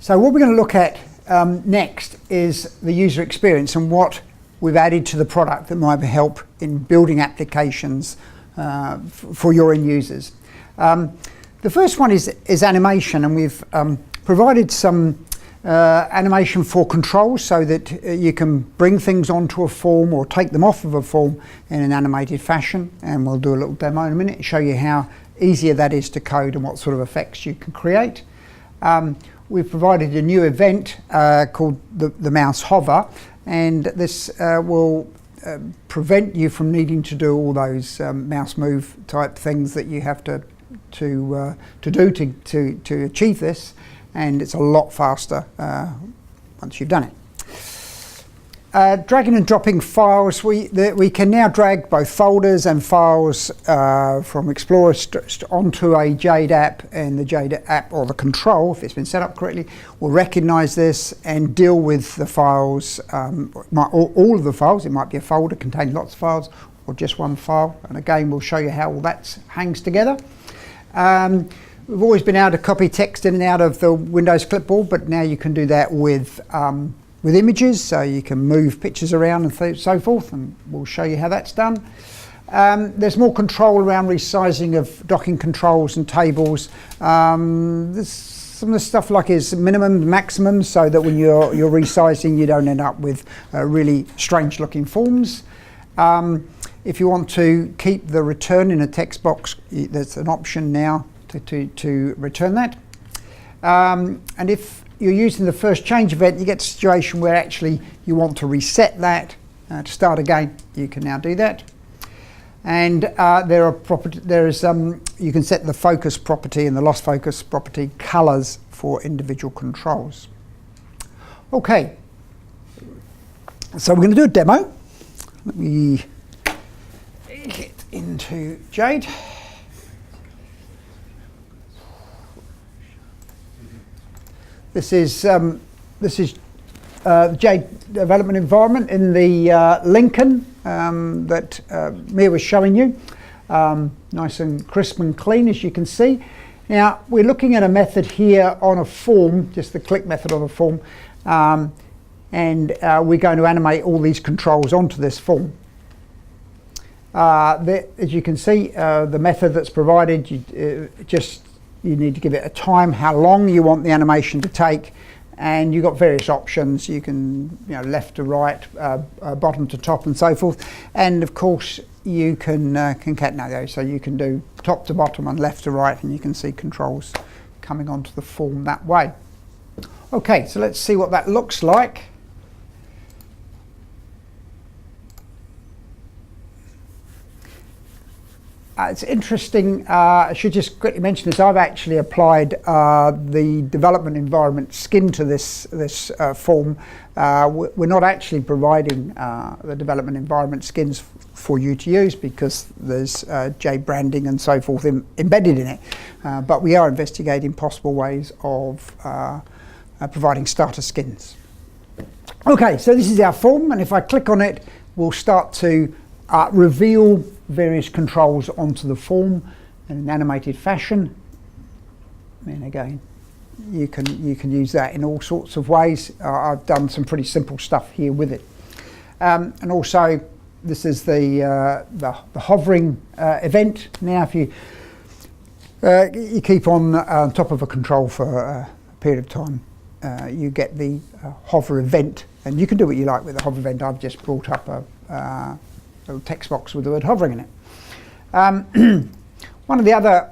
So what we're going to look at next is the user experience and what we've added to the product that might help in building applications for your end users. The first one is animation, and we've provided some animation for controls so that you can bring things onto a form or take them off of a form in an animated fashion, and we'll do a little demo in a minute and show you how easier that is to code and what sort of effects you can create. We've provided a new event called the mouse hover, and this will prevent you from needing to do all those mouse move type things that you have to do to achieve this, and it's a lot faster once you've done it. Dragging and dropping files, we can now drag both folders and files from Explorer onto a Jade app, and the Jade app, or the control, if it's been set up correctly, will recognise this and deal with the files, all of the files. It might be a folder containing lots of files or just one file, and again we'll show you how all that hangs together. We've always been able to copy text in and out of the Windows clipboard, but now you can do that with images, so you can move pictures around and so forth, and we'll show you how that's done. There's more control around resizing of docking controls and tables. There's some of the stuff like is minimum, maximum, so that when you're resizing you don't end up with really strange looking forms. If you want to keep the return in a text box, there's an option now to return that. And if you're using the first change event, you get a situation where actually you want to reset that to start again. You can now do that. And you can set the focus property and the lost focus property colors for individual controls. Okay, so we're going to do a demo. Let me get into Jade. This is the Jade development environment in the Lincoln that Mia was showing you. Nice and crisp and clean, as you can see. Now we're looking at a method here on a form, just the click method on a form, and we're going to animate all these controls onto this form. As you can see, the method that's provided, you need to give it a time, how long you want the animation to take, and you've got various options. You can, left to right, bottom to top, and so forth. And of course, you can concatenate those, so you can do top to bottom and left to right, and you can see controls coming onto the form that way. Okay, so let's see what that looks like. It's interesting, I should just quickly mention this, I've actually applied the development environment skin to this form. We're not actually providing the development environment skins for you to use because there's Jade branding and so forth embedded in it, but we are investigating possible ways of providing starter skins. Okay, so this is our form, and if I click on it, we'll start to reveal various controls onto the form in an animated fashion. And again, you can use that in all sorts of ways. I've done some pretty simple stuff here with it. And also, this is the hovering event. Now, if you keep on top of a control for a period of time, you get the hover event, and you can do what you like with the hover event. I've just brought up a little text box with the word hovering in it. One of the other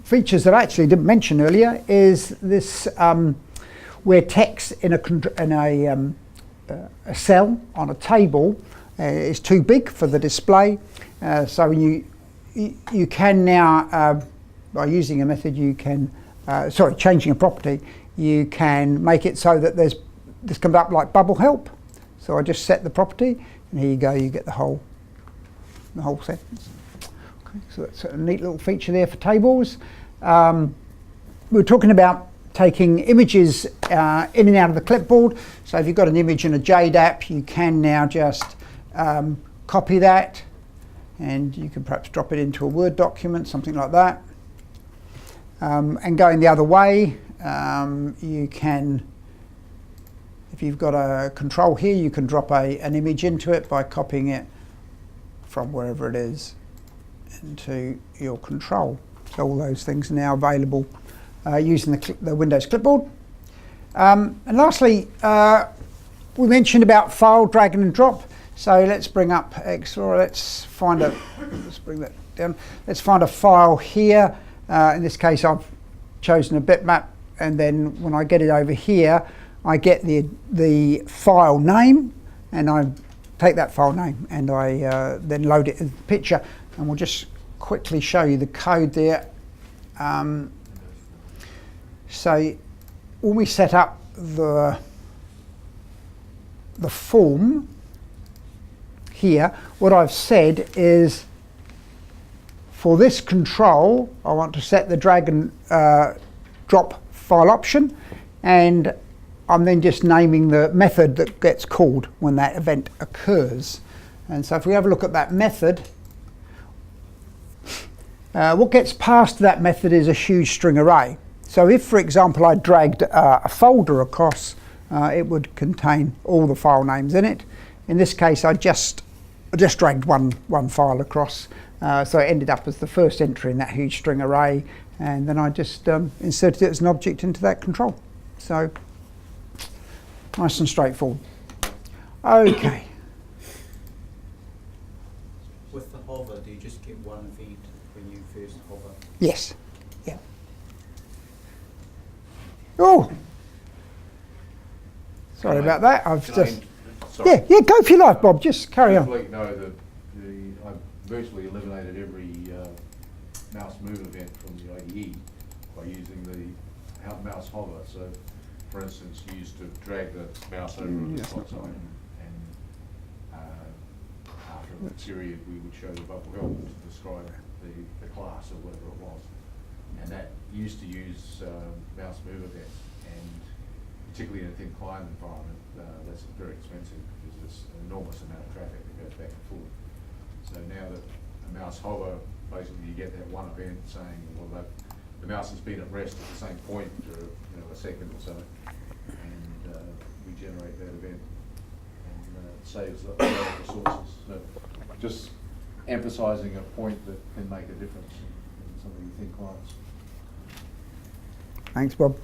features that I actually didn't mention earlier is this where text in a cell on a table is too big for the display. So you can now, by using a method, you can, changing a property, you can make it so that this comes up like bubble help. So I just set the property, and here you go, you get the whole sentence. Okay, so that's a neat little feature there for tables. We're talking about taking images in and out of the clipboard. So if you've got an image in a Jade app, you can now just copy that, and you can perhaps drop it into a Word document, something like that. And going the other way, you can, if you've got a control here, you can drop an image into it by copying it from wherever it is into your control. So all those things are now available using the Windows clipboard. And lastly, we mentioned about file drag and drop. So let's bring up Explorer. Let's bring that down. Let's find a file here. In this case, I've chosen a bitmap, and then when I get it over here, I get the file name, and I take that file name and I then load it as a picture. And we'll just quickly show you the code there. So when we set up the form here, what I've said is for this control, I want to set the drag and drop file option, and I'm then just naming the method that gets called when that event occurs. And so if we have a look at that method, what gets passed to that method is a huge string array. So if, for example, I dragged a folder across, it would contain all the file names in it. In this case, I just dragged one file across, so it ended up as the first entry in that huge string array, and then I just inserted it as an object into that control. So nice and straightforward. Okay. With the hover, do you just get one event when you first hover? Yes. Yeah. Oh. Sorry about that. Yeah, go for your life, Bob. Just carry on. Just to let you know that I've virtually eliminated every mouse move event from the IDE by using the mouse hover. So, for instance, you used to drag the mouse over the clock sign, and after a period we would show the bubble help to describe the class or whatever it was. And that used to use mouse move events, and particularly in a thin client environment, that's very expensive because there's an enormous amount of traffic that goes back and forth. So now that a mouse hover, basically you get that one event saying, well, the mouse has been at rest at the same point for a second or so, and we generate that event, and it saves a lot of resources. So just emphasising a point that can make a difference in some of your thin clients. Thanks, Bob.